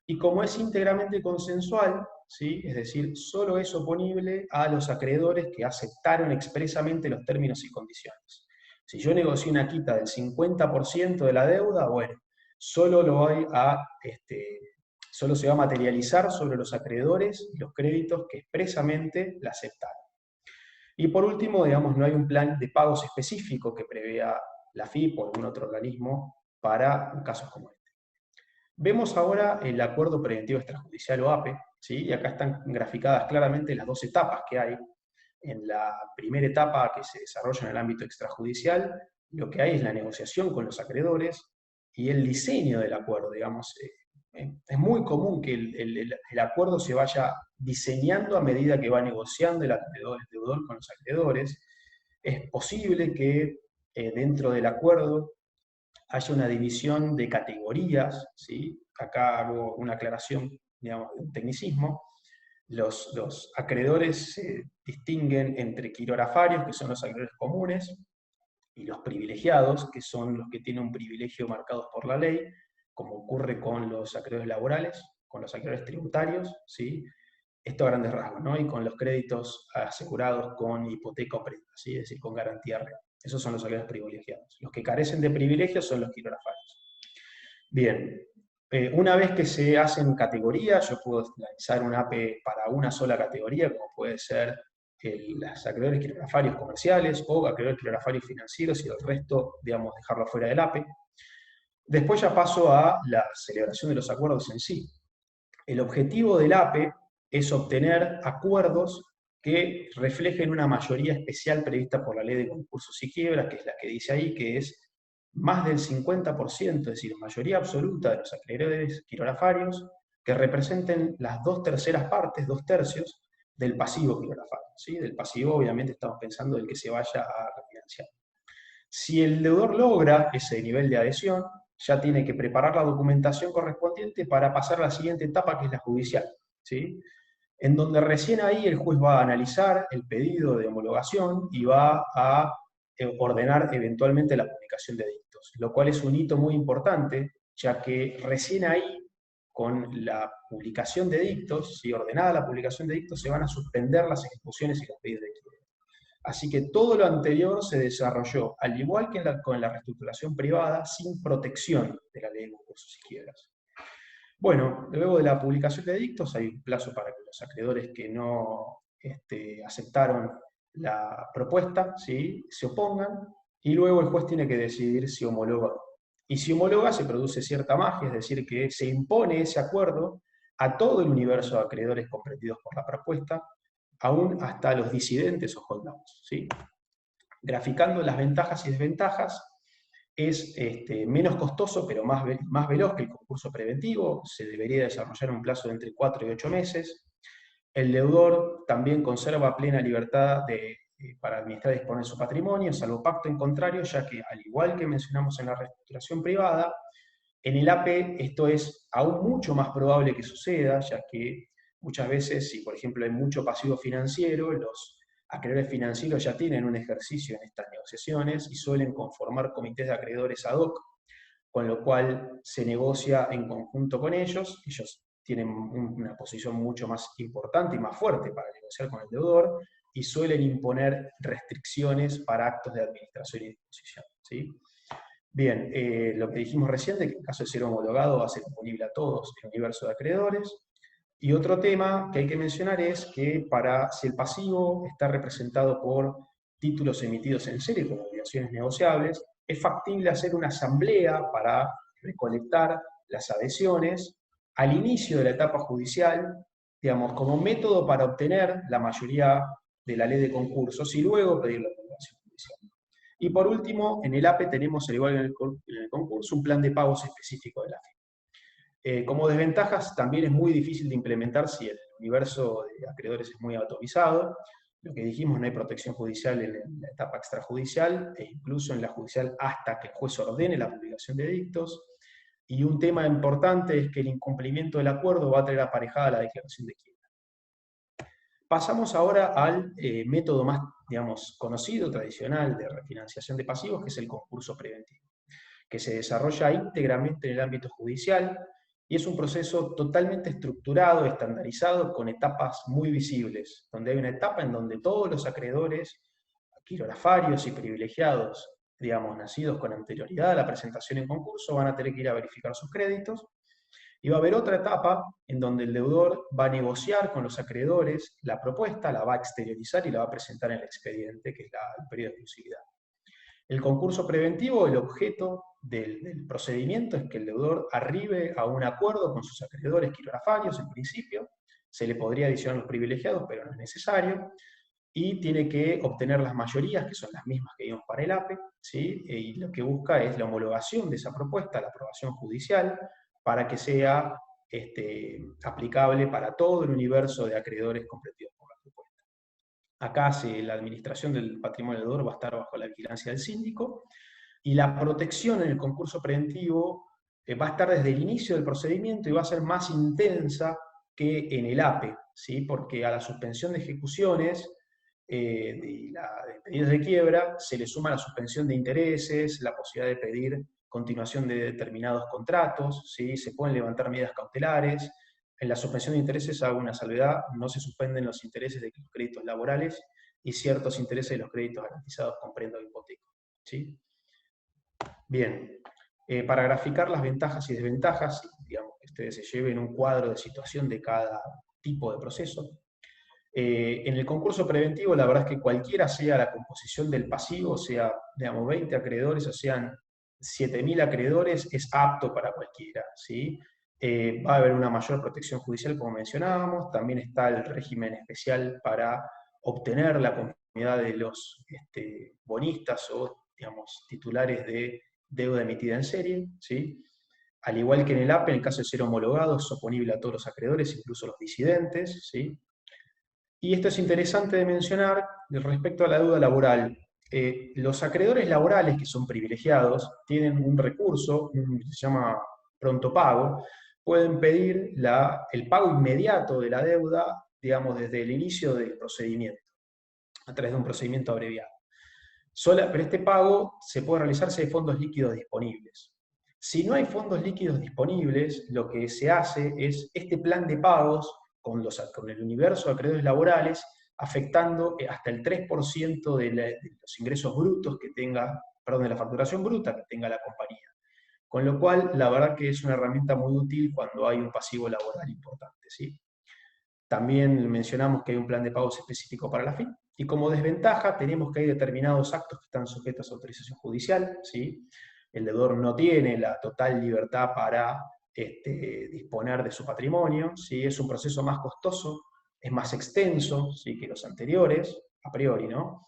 y como es íntegramente consensual, ¿sí?, es decir, solo es oponible a los acreedores que aceptaron expresamente los términos y condiciones. Si yo negocio una quita del 50% de la deuda, bueno, solo se va a materializar sobre los acreedores y los créditos que expresamente la aceptaron. Y por último, digamos, no hay un plan de pagos específico que prevea la FIP o algún otro organismo para casos como este. Vemos ahora el acuerdo preventivo extrajudicial o APE, ¿sí? Y acá están graficadas claramente las dos etapas que hay. En la primera etapa, que se desarrolla en el ámbito extrajudicial, lo que hay es la negociación con los acreedores y el diseño del acuerdo, digamos. Es muy común que el acuerdo se vaya diseñando a medida que va negociando el deudor con los acreedores. Es posible que dentro del acuerdo haya una división de categorías, ¿sí? Acá hago una aclaración, digamos, de un tecnicismo. Los acreedores se distinguen entre quirografarios, que son los acreedores comunes, y los privilegiados, que son los que tienen un privilegio marcados por la ley, como ocurre con los acreedores laborales, con los acreedores tributarios, ¿sí? Esto a grandes rasgos, ¿no? Y con los créditos asegurados con hipoteca o prenda, ¿sí? Es decir, con garantía real. Esos son los acreedores privilegiados. Los que carecen de privilegios son los quirografarios. Bien, una vez que se hacen categorías, yo puedo lanzar un APE para una sola categoría, como puede ser los acreedores quirografarios comerciales o acreedores quirografarios financieros, y el resto, digamos, dejarlo fuera del APE. Después ya paso a la celebración de los acuerdos en sí. El objetivo del APE es obtener acuerdos que reflejen una mayoría especial prevista por la ley de concursos y quiebras, que es la que dice ahí, que es más del 50%, es decir, mayoría absoluta de los acreedores quirografarios, que representen las 2/3 partes, 2/3, del pasivo quirografario, ¿sí? Del pasivo, obviamente, estamos pensando del que se vaya a refinanciar. Si el deudor logra ese nivel de adhesión, ya tiene que preparar la documentación correspondiente para pasar a la siguiente etapa, que es la judicial, ¿sí? En donde recién ahí el juez va a analizar el pedido de homologación y va a ordenar eventualmente la publicación de edictos, lo cual es un hito muy importante, ya que recién ahí, con la publicación de edictos, si ordenada la publicación de edictos, se van a suspender las ejecuciones y los pedidos de quiebra. Así que todo lo anterior se desarrolló, al igual que con la reestructuración privada, sin protección de la ley de concursos y quiebras. Bueno, luego de la publicación de edictos hay un plazo para que los acreedores que no aceptaron la propuesta, ¿sí?, se opongan, y luego el juez tiene que decidir si homologa o no. Y si homologa, se produce cierta magia, es decir, que se impone ese acuerdo a todo el universo de acreedores comprendidos por la propuesta, aún hasta los disidentes o holdouts, ¿sí? Graficando las ventajas y desventajas, es menos costoso, pero más veloz que el concurso preventivo, se debería desarrollar en un plazo de entre 4 y 8 meses. El deudor también conserva plena libertad para administrar y disponer su patrimonio, salvo pacto en contrario, ya que, al igual que mencionamos en la reestructuración privada, en el APE esto es aún mucho más probable que suceda, ya que muchas veces, si por ejemplo hay mucho pasivo financiero, los acreedores financieros ya tienen un ejercicio en estas negociaciones y suelen conformar comités de acreedores ad hoc, con lo cual se negocia en conjunto con ellos. Ellos tienen una posición mucho más importante y más fuerte para negociar con el deudor, y suelen imponer restricciones para actos de administración y disposición, ¿sí? Bien, lo que dijimos recién, de que en caso de ser homologado va a ser disponible a todos el universo de acreedores. Y otro tema que hay que mencionar es que si el pasivo está representado por títulos emitidos en serie con obligaciones negociables, es factible hacer una asamblea para recolectar las adhesiones al inicio de la etapa judicial, digamos, como método para obtener la mayoría de la ley de concursos y luego pedir la aprobación judicial. Y por último, en el APE tenemos, al igual que en el concurso, un plan de pagos específico de la FIP. Como desventajas, también es muy difícil de implementar si el universo de acreedores es muy atomizado. Lo que dijimos, no hay protección judicial en la etapa extrajudicial, e incluso en la judicial hasta que el juez ordene la publicación de edictos. Y un tema importante es que el incumplimiento del acuerdo va a traer aparejada la declaración de quiebra. Pasamos ahora al método más, digamos, conocido, tradicional de refinanciación de pasivos, que es el concurso preventivo, que se desarrolla íntegramente en el ámbito judicial, y es un proceso totalmente estructurado, estandarizado, con etapas muy visibles, donde hay una etapa en donde todos los acreedores, quirografarios y privilegiados, digamos, nacidos con anterioridad a la presentación en concurso, van a tener que ir a verificar sus créditos, y va a haber otra etapa en donde el deudor va a negociar con los acreedores la propuesta, la va a exteriorizar y la va a presentar en el expediente, que es el periodo de exclusividad. El concurso preventivo, el objeto del procedimiento es que el deudor arribe a un acuerdo con sus acreedores quirografarios, en principio, se le podría adicionar los privilegiados, pero no es necesario, y tiene que obtener las mayorías, que son las mismas que vimos para el APE, ¿sí? Y lo que busca es la homologación de esa propuesta, la aprobación judicial, para que sea aplicable para todo el universo de acreedores comprendidos por la propuesta. Acá la administración del patrimonio del deudor va a estar bajo la vigilancia del síndico, y la protección en el concurso preventivo va a estar desde el inicio del procedimiento y va a ser más intensa que en el APE, ¿sí? Porque a la suspensión de ejecuciones de pedidos de quiebra se le suma la suspensión de intereses, la posibilidad de pedir continuación de determinados contratos, ¿sí? Se pueden levantar medidas cautelares. En la suspensión de intereses hago una salvedad, no se suspenden los intereses de los créditos laborales y ciertos intereses de los créditos garantizados con prenda o hipoteca, ¿sí? Bien, para graficar las ventajas y desventajas, digamos, que ustedes se lleven un cuadro de situación de cada tipo de proceso. En el concurso preventivo, la verdad es que cualquiera sea la composición del pasivo, sea, digamos, 20 acreedores o sean 7.000 acreedores, es apto para cualquiera, ¿sí? Va a haber una mayor protección judicial, como mencionábamos, también está el régimen especial para obtener la conformidad de los bonistas o, digamos, titulares de deuda emitida en serie, ¿sí? Al igual que en el APE, en el caso de ser homologado, es oponible a todos los acreedores, incluso los disidentes, ¿sí? Y esto es interesante de mencionar respecto a la deuda laboral. Los acreedores laborales, que son privilegiados, tienen un recurso, se llama pronto pago, pueden pedir el pago inmediato de la deuda, digamos, desde el inicio del procedimiento, a través de un procedimiento abreviado. Pero este pago se puede realizarse de fondos líquidos disponibles. Si no hay fondos líquidos disponibles, lo que se hace es este plan de pagos con el universo de acreedores laborales, afectando hasta el 3% de los ingresos brutos que tenga, perdón, de la facturación bruta que tenga la compañía. Con lo cual, la verdad que es una herramienta muy útil cuando hay un pasivo laboral importante, ¿sí? También mencionamos que hay un plan de pagos específico para la FIP, y como desventaja tenemos que hay determinados actos que están sujetos a autorización judicial, ¿sí? El deudor no tiene la total libertad para disponer de su patrimonio, ¿sí? Es un proceso más costoso, es más extenso, ¿sí?, que los anteriores, a priori, ¿no?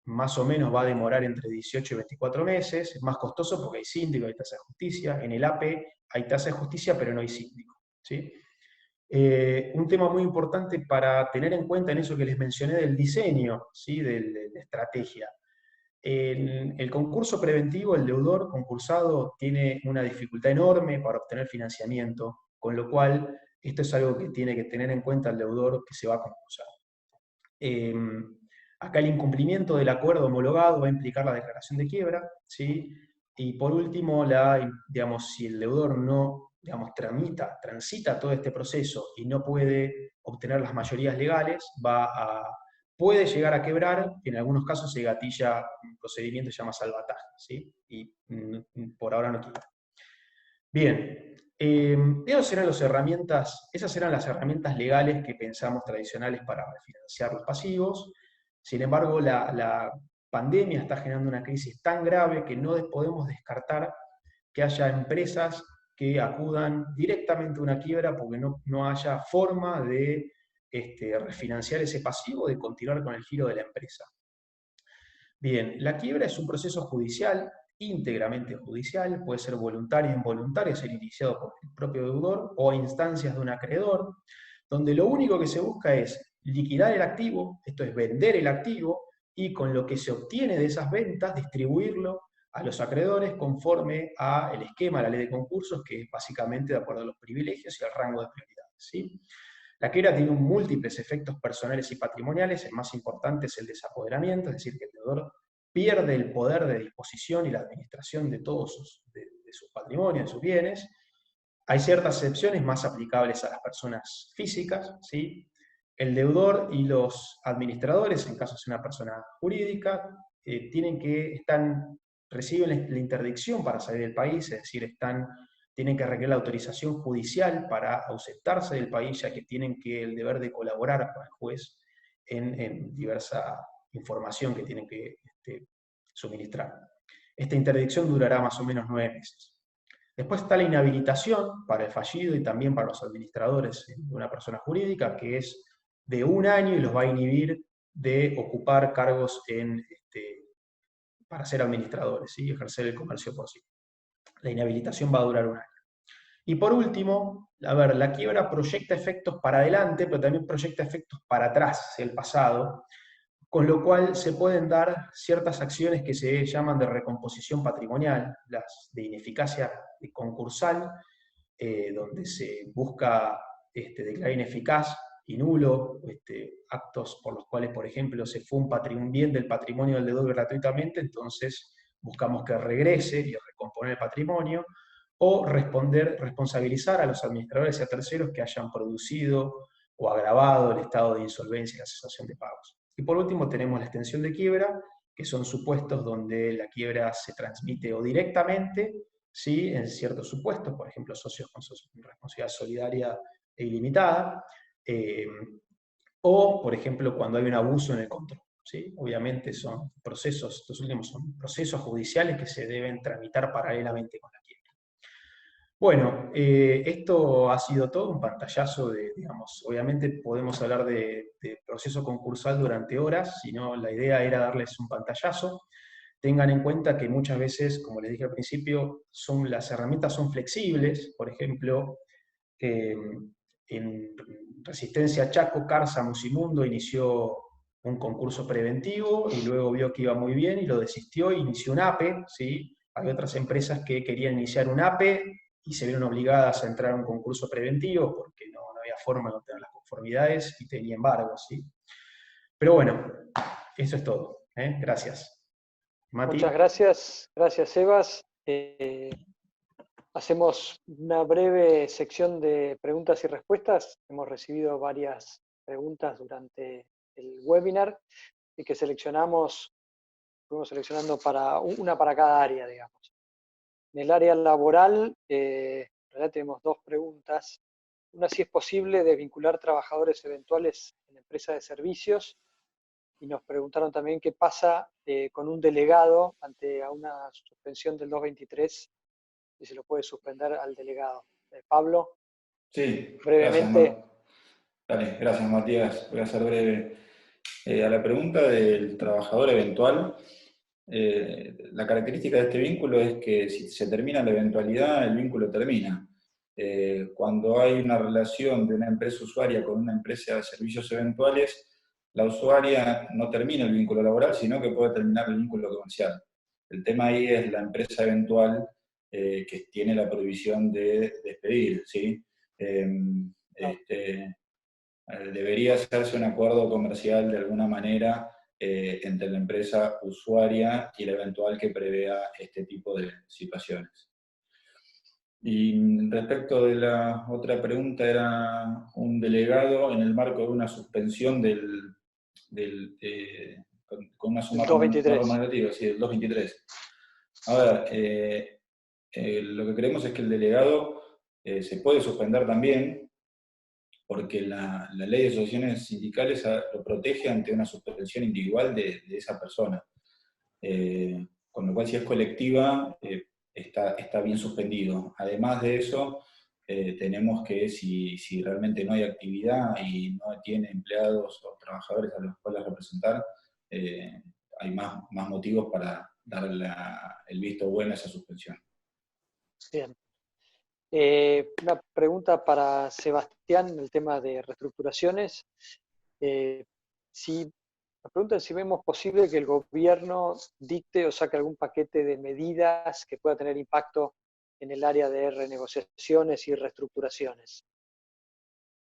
más o menos va a demorar entre 18 y 24 meses, es más costoso porque hay síndico, hay tasa de justicia, en el APE hay tasa de justicia pero no hay síndico, ¿sí? Un tema muy importante para tener en cuenta en eso que les mencioné del diseño, ¿sí? De la estrategia. El concurso preventivo, el deudor concursado tiene una dificultad enorme para obtener financiamiento, con lo cual esto es algo que tiene que tener en cuenta el deudor que se va a concursar. Acá el incumplimiento del acuerdo homologado va a implicar la declaración de quiebra, ¿sí? Y por último, digamos, si el deudor no, digamos, transita todo este proceso y no puede obtener las mayorías legales, puede llegar a quebrar, y en algunos casos se gatilla un procedimiento que se llama salvataje, ¿sí? Y por ahora no quiebra. Bien, esas eran las herramientas legales que pensamos tradicionales para refinanciar los pasivos. Sin embargo, la pandemia está generando una crisis tan grave que no podemos descartar que haya empresas que acudan directamente a una quiebra porque no haya forma de refinanciar ese pasivo, de continuar con el giro de la empresa. Bien, la quiebra es un proceso judicial, íntegramente judicial, puede ser voluntario o involuntario, ser iniciado por el propio deudor o a instancias de un acreedor, donde lo único que se busca es liquidar el activo, esto es vender el activo, y con lo que se obtiene de esas ventas, distribuirlo a los acreedores conforme al esquema de la ley de concursos, que es básicamente de acuerdo a los privilegios y al rango de prioridades, ¿sí? La quiebra tiene múltiples efectos personales y patrimoniales, el más importante es el desapoderamiento, es decir, que el deudor pierde el poder de disposición y la administración de todos de sus patrimonios, de sus bienes. Hay ciertas excepciones más aplicables a las personas físicas, ¿sí? El deudor y los administradores, en caso de una persona jurídica, reciben la interdicción para salir del país, es decir, tienen que requerir la autorización judicial para ausentarse del país, ya que tienen el deber de colaborar con el juez en diversa información que tienen que suministrar. Esta interdicción durará más o menos 9 meses. Después está la inhabilitación para el fallido y también para los administradores de una persona jurídica, que es de 1 año y los va a inhibir de ocupar cargos para ser administradores, ¿sí? Ejercer el comercio por sí. La inhabilitación va a durar 1 año. Y por último, la quiebra proyecta efectos para adelante, pero también proyecta efectos para atrás, hacia el pasado, con lo cual se pueden dar ciertas acciones que se llaman de recomposición patrimonial, las de ineficacia concursal, donde se busca declarar ineficaz y nulo actos por los cuales, por ejemplo, se fue un bien del patrimonio del deudor gratuitamente, entonces buscamos que regrese y recomponer el patrimonio, o responsabilizar a los administradores y a terceros que hayan producido o agravado el estado de insolvencia y la cesación de pagos. Y por último tenemos la extensión de quiebra, que son supuestos donde la quiebra se transmite o directamente, ¿sí? En ciertos supuestos, por ejemplo, socios con responsabilidad solidaria e ilimitada, o, por ejemplo, cuando hay un abuso en el control, ¿sí? Obviamente estos últimos son procesos judiciales que se deben tramitar paralelamente con la quiebra. Bueno, esto ha sido todo, un pantallazo digamos, obviamente podemos hablar de proceso concursal durante horas, sino la idea era darles un pantallazo. Tengan en cuenta que muchas veces, como les dije al principio, las herramientas son flexibles. Por ejemplo, en Resistencia Chaco, Carsa, Musimundo inició un concurso preventivo y luego vio que iba muy bien y lo desistió e inició un APE, ¿sí? Hay otras empresas que querían iniciar un APE y se vieron obligadas a entrar a un concurso preventivo porque no había forma de obtener las conformidades y tenía embargos, ¿sí? Pero bueno, eso es todo. Gracias. Mati. Muchas gracias. Gracias, Sebas. Hacemos una breve sección de preguntas y respuestas. Hemos recibido varias preguntas durante el webinar y que fuimos seleccionando una para cada área, digamos. En el área laboral, en realidad tenemos 2 preguntas. Una, si es posible desvincular trabajadores eventuales en empresas de servicios. Y nos preguntaron también qué pasa con un delegado ante una suspensión del 223, si se lo puede suspender al delegado. Pablo, Sí, brevemente. Gracias, Matías. Voy a ser breve. A la pregunta del trabajador eventual, la característica de este vínculo es que si se termina la eventualidad, el vínculo termina. Cuando hay una relación de una empresa usuaria con una empresa de servicios eventuales, la usuaria no termina el vínculo laboral, sino que puede terminar el vínculo comercial. El tema ahí es la empresa eventual que tiene la prohibición de despedir, ¿sí? Debería hacerse un acuerdo comercial de alguna manera entre la empresa usuaria y la eventual que prevea este tipo de situaciones. Y respecto de la otra pregunta, era un delegado en el marco de una suspensión con una suma normativa, sí, del 223. Ahora, lo que creemos es que el delegado se puede suspender también, porque la ley de asociaciones sindicales lo protege ante una suspensión individual de esa persona. Con lo cual, si es colectiva, está bien suspendido. Además de eso, tenemos que, si realmente no hay actividad y no tiene empleados o trabajadores a los cuales representar, hay más motivos para dar el visto bueno a esa suspensión. Bien. Una pregunta para Sebastián en el tema de reestructuraciones. La pregunta es si vemos posible que el gobierno dicte o saque algún paquete de medidas que pueda tener impacto en el área de renegociaciones y reestructuraciones.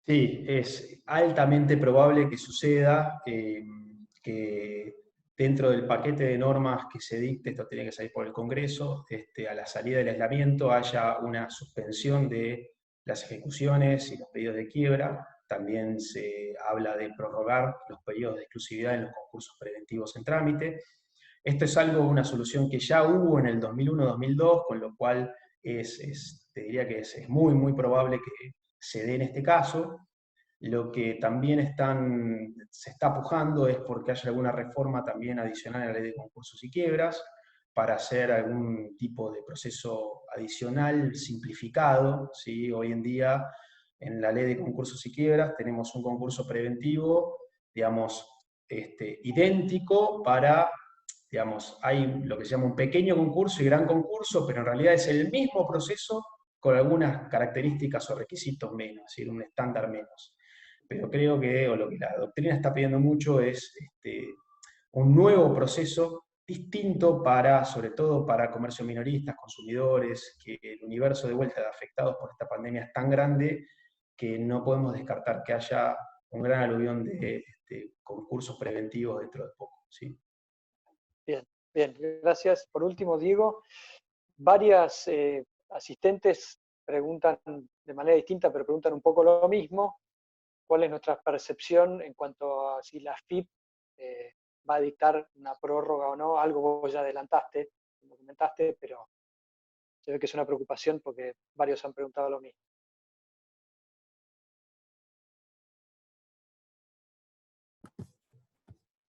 Sí, es altamente probable que suceda, que dentro del paquete de normas que se dicte, esto tiene que salir por el Congreso, a la salida del aislamiento haya una suspensión de las ejecuciones y los pedidos de quiebra. También se habla de prorrogar los periodos de exclusividad en los concursos preventivos en trámite. Esto es una solución que ya hubo en el 2001-2002, con lo cual te diría que es muy, muy probable que se dé en este caso. Lo que también se está pujando es porque haya alguna reforma también adicional a la ley de concursos y quiebras, para hacer algún tipo de proceso adicional, simplificado, ¿sí? Hoy en día, en la ley de concursos y quiebras, tenemos un concurso preventivo, digamos, idéntico para, digamos, hay lo que se llama un pequeño concurso y gran concurso, pero en realidad es el mismo proceso con algunas características o requisitos menos, es decir, un estándar menos. Pero creo que, o lo que la doctrina está pidiendo mucho es un nuevo proceso distinto sobre todo para comercio minoristas, consumidores, que el universo de vuelta de afectados por esta pandemia es tan grande que no podemos descartar que haya un gran aluvión de concursos preventivos dentro de poco, ¿sí? Bien, bien, gracias. Por último, Diego, varias asistentes preguntan de manera distinta, pero preguntan un poco lo mismo. ¿Cuál es nuestra percepción en cuanto a si la FIP va a dictar una prórroga o no? Algo vos ya adelantaste, lo comentaste, pero se ve que es una preocupación porque varios han preguntado lo mismo.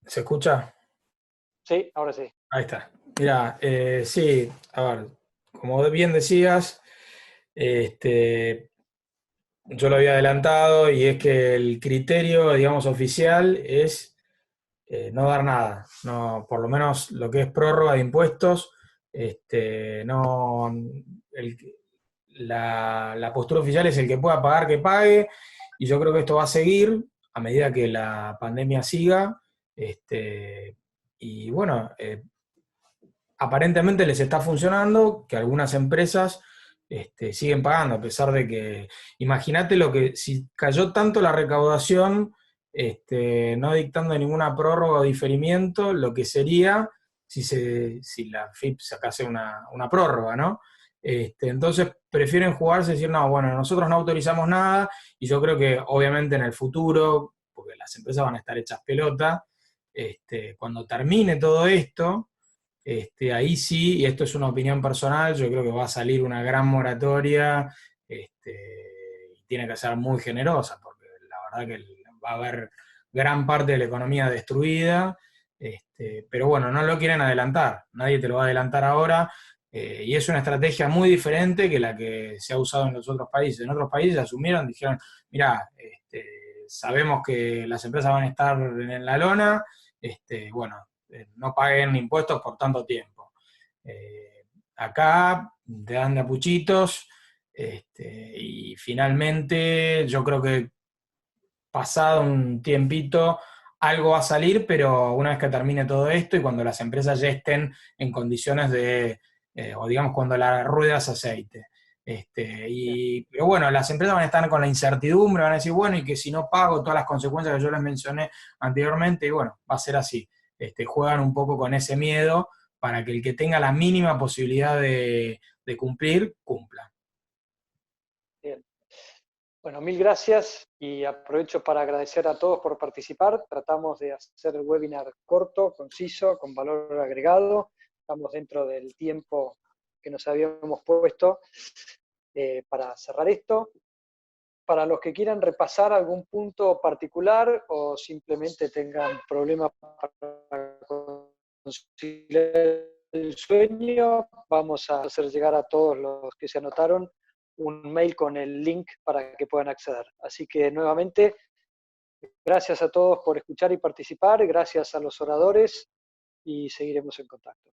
¿Se escucha? Sí, ahora sí. Ahí está. Mira, sí, a ver, como bien decías, yo lo había adelantado y es que el criterio, digamos, oficial es no dar nada. No, por lo menos lo que es prórroga de impuestos, la postura oficial es el que pueda pagar que pague, y yo creo que esto va a seguir a medida que la pandemia siga, y bueno, aparentemente les está funcionando, que algunas empresas siguen pagando, a pesar de que, imagínate si cayó tanto la recaudación, no dictando ninguna prórroga o diferimiento, lo que sería si la FIP sacase una prórroga, ¿no? Entonces prefieren jugarse y decir, no, bueno, nosotros no autorizamos nada, y yo creo que obviamente en el futuro, porque las empresas van a estar hechas pelota, cuando termine todo esto, ahí sí, y esto es una opinión personal, yo creo que va a salir una gran moratoria, y tiene que ser muy generosa, porque la verdad que va a haber gran parte de la economía destruida, pero bueno, no lo quieren adelantar, nadie te lo va a adelantar ahora, y es una estrategia muy diferente que la que se ha usado en los otros países. En otros países asumieron, dijeron, mirá, sabemos que las empresas van a estar en la lona, bueno, no paguen impuestos por tanto tiempo. Acá te dan de a puchitos, y finalmente yo creo que pasado un tiempito algo va a salir, pero una vez que termine todo esto y cuando las empresas ya estén en condiciones de, o digamos cuando la rueda se aceite. Pero bueno, las empresas van a estar con la incertidumbre, van a decir, bueno, y que si no pago todas las consecuencias que yo les mencioné anteriormente, y bueno, va a ser así. Juegan un poco con ese miedo para que el que tenga la mínima posibilidad de cumplir, cumpla. Bien. Bueno, mil gracias y aprovecho para agradecer a todos por participar. Tratamos de hacer el webinar corto, conciso, con valor agregado. Estamos dentro del tiempo que nos habíamos puesto para cerrar esto. Para los que quieran repasar algún punto particular o simplemente tengan problemas para conciliar el sueño, vamos a hacer llegar a todos los que se anotaron un mail con el link para que puedan acceder. Así que nuevamente, gracias a todos por escuchar y participar, gracias a los oradores y seguiremos en contacto.